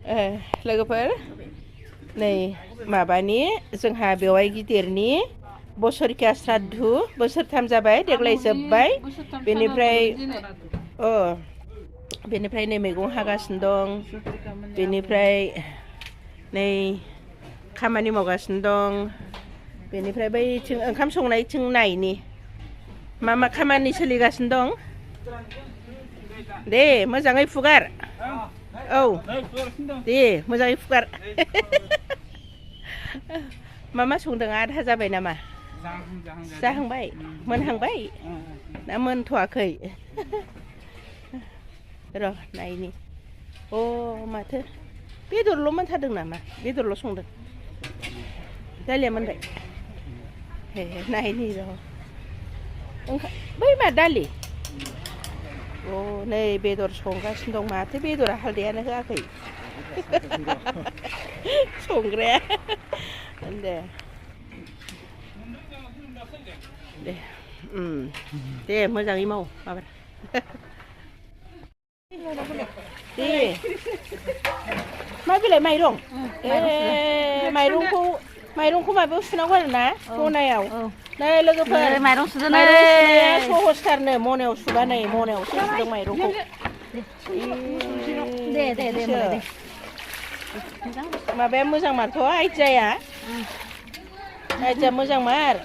लोगोफोर नै माबानि जोंहा बेवाइ गिदिरनि बोसोरकिया श्राद्धु बोसोरथाम जाबाय देग्लाय जोब्बाय बेनिफ्राय नै मैगं हागासिनो दं बेनिफ्राय नै खामानि मावगासिनो दं बेनिफ्राय बैथिं ओंखाम संनायथिं नायनि मा खामानि सोलिगासिनो दं दे मोजाङै फुगार औ दे मोजाङै फुगार मा संदों आधा जाबाय नामा जाहांबाय मोनहांबाय ना मोनथ'वाखै र' नायनि माथो बेदरल' मोनथारदों नामा बेदरल' संदों दालिया मोनबाय नायनि र' बै मा दालि नै बेदर संगासिनो दं माथो बेदरा हालदैयानो होआखै संग्राया दे मोजाङै माव माबा दे मा बिलाइ माइरं माइरंखौ माबायाव सुनांगौ आरो ना मनायाव नै लोगोफोर माइरं सुनाया सहजथारनो मनायाव सुबा नै मनायावसो सुदों माइरंखौ दे माबाया मोजां मारथ' आइदियाया मोजां मार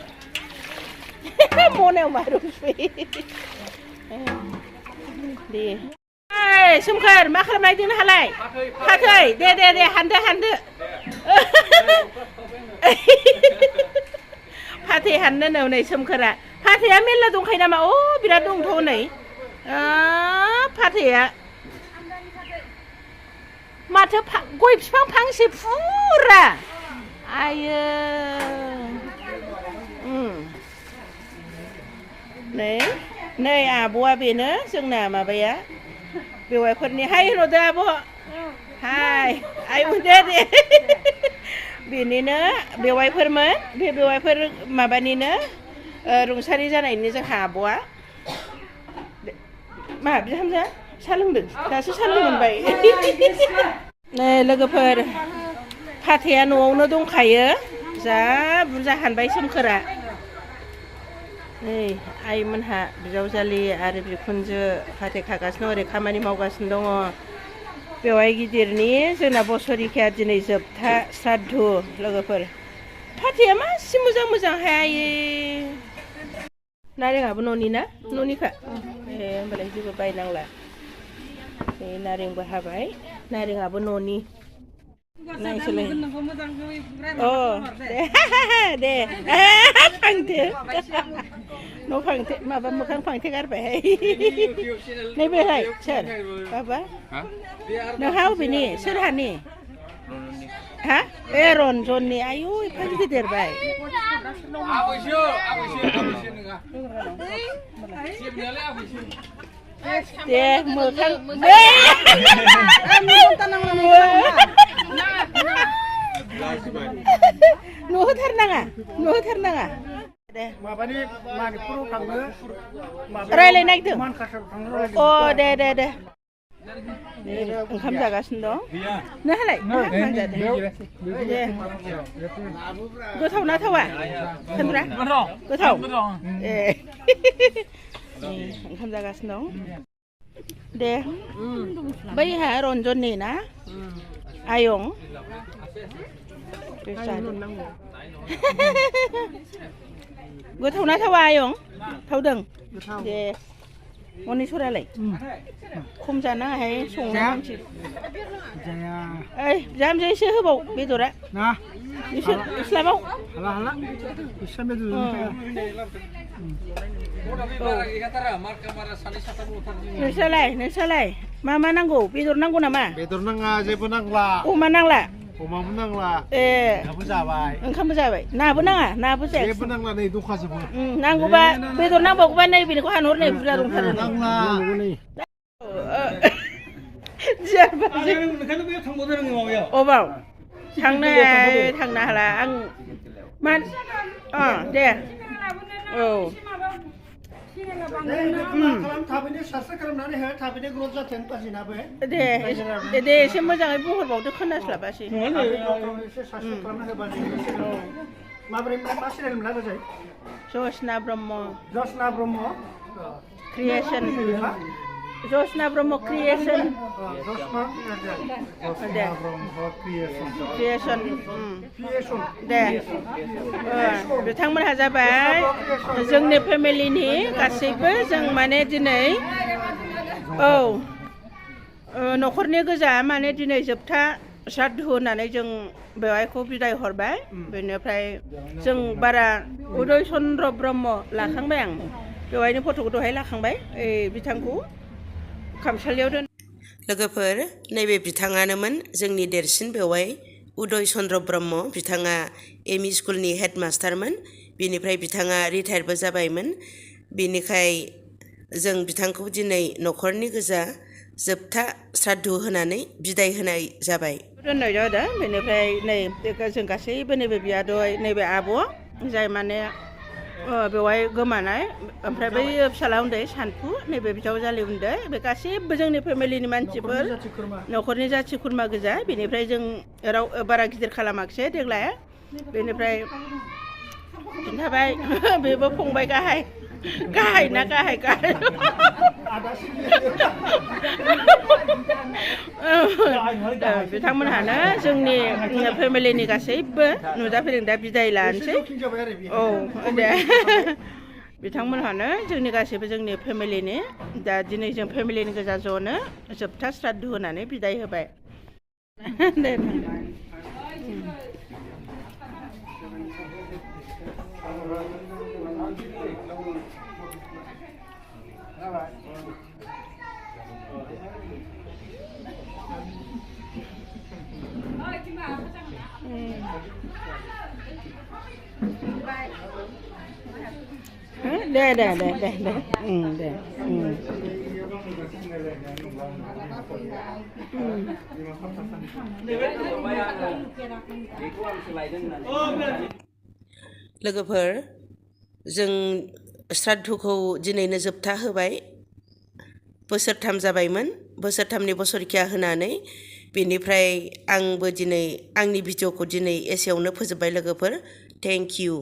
मनायाव माइरं सुयो दे सोमखोर मा खालामनायदों नोंहालाय फाथै दे हानदो फाथै हाननो नो नै सोमखोरा फाथैया मेरला दंखायो नामा बिराद दंथ' नै फाथैया माथो गय बिफां फांसे फुरा आयो नै आब'आ बेनो जोंना माबाया बेवाइफोरनि हाय होनहरदो आब' हाय आयौ दे बेनिनो बेवाइफोरमोन बे बेवाइफोर माबानिनो रुंसारि जानायनि जोंहा आब'आ मा बिहामजो साहा लोंदों दासो साहा लोंमोनबाय नै लोगोफोर फाथैया न'आवनो दंखायो जा बुरजा हानबाय सोमखोरा नै आइमोनहा बिजावजालि आरो बिखुनजो फाथै खागासिनो ओरै खामानि मावगासिनो दङ बेवाइ गिदिरनि जोंना बोसोरिखाया दिनै जोबथा श्राद्धु लोगोफोर फाथैया मासि मोजांहाय आयै नारेंआबो न'नि ना न'निखा होमबालाय जेबो बायनांला नारेंबो हाबाय नारेंआबो न'नि नायसोलाय दे फांथे न' फांथे माबा मोखां फांथे गारबायहाय नैबेहाय सोर बाबा नोंहा अबेनि सोरहानि हा रन्जननि आयु एफा गिदिर देरबाय दे मोखां नुहोथारनाङा दे माबानि मानिपुराव थांनो रायलाय नागिरदों दे ओंखाम जागासिनो दं नोंहालाय दे गोथाव ना थावा खोनब्रा गोथाव ओंखाम जागासिनो दं दे बैहा रन्जननि ना आयं गोथाव ना थावा आयं थावदों दे मनिसरालाय खम जानाङाहाय संनो मानसि बिहामजोसो होबाव बेदरा इस्लामाव नोंस्रालाय मा नांगौ बेदर नांगौ नामा बेदर नाङा जेबो नांला अमा नांला अमाबो नांला नाबो जाबाय ओंखामबो जाबाय नाबो नाङा नाबो जाया जेबो नांला नै दंखाजोबो नांगौबा बेदर नांबावगौबा नै बेनिखौ हानहरनाय बुरजा दंथारो नांला अबाव थांनो हाला आं मा दे औ खालाम थाबैनो साबस्क्राइब खालामनानै हो थाबैनो ग्रथ जाथों पाजिनाबो दे एसे मोजाङै बुंहरबावदो खोनास्लाबासै एसे साबस्क्राइब खालामना होबा माबोरै मा सिरियाल मोनला बाजाय जसना ब्रह्म जसना ब्रह्म क्रिएशन जसना ब्रह्म क्रिएशन जसना ब्रह्म क्रिएशन दे बिथांमोनहा जाबाय जोंनि फेमिलिनि गासैबो जों माने दिनै औ न'खरनि गोजा माने दिनै जोबथा श्राद्ध होनानै जों बेवहायखौ बिदाय हरबाय बेनिफ्राय जों बारा उदय चन्द्र ब्रह्म लाखांबाय आं बेवहायनो फट'खौ दहाय लाखांबाय बिथांखौ खामसालियाव दोन लोगोफोर नैबे बिथाङानोमोन जोंनि देरसिन बेवहाय उदय चन्द्र ब्रह्म बिथाङा एमइ स्कुलनि हेडमास्टारमोन बिनिफ्राय बिथाङा रिटायारबो जाबायमोन बिनिखाय जों बिथांखौ दिनै न'खरनि गोजा जोबथा श्राद्ध होनानै बिदाय होनाय जाबाय दोननाय जादों बेनिफ्राय नै जों गासैबो नैबे बियादै नैबे आब' जाय माने बेवहाय गोमानाय ओमफ्राय बै फिसाला उन्दै सानफु नैबे बिजावजालि उन्दै बे गासैबो जोंनि फेमिलिनि मानसिफोर न'खरनि जाथि खुरमा गोजा बेनिफ्राय जों बारा गिदिर खालामाखिसै देग्लाय बेनिफ्राय खिन्थाबाय बेबो फंबाय गाहाय ना गाहाय बिथांमोनहानो जोंनि फेमिलिनि गासैबो नुजाफैदों दा बिदाय लानोसै औ दे बिथांमोनहानो जोंनि गासैबो जोंनि फेमिलिनि दा दिनै जों फेमिलिनि गोजा ज'नो जोबथा श्राद्ध होनानै बिदाय होबाय दे दे लोगोफोर जों श्राद्धखौ दिनैनो जोबथा होबाय बोसोरथाम जाबायमोन बोसोरथामनि बोसोरखिया होनानै बेनिफ्राय आंबो दिनै आंनि भिडिअखौ दिनै एसेयावनो फोजोबबाय लोगोफोर थेंक इउ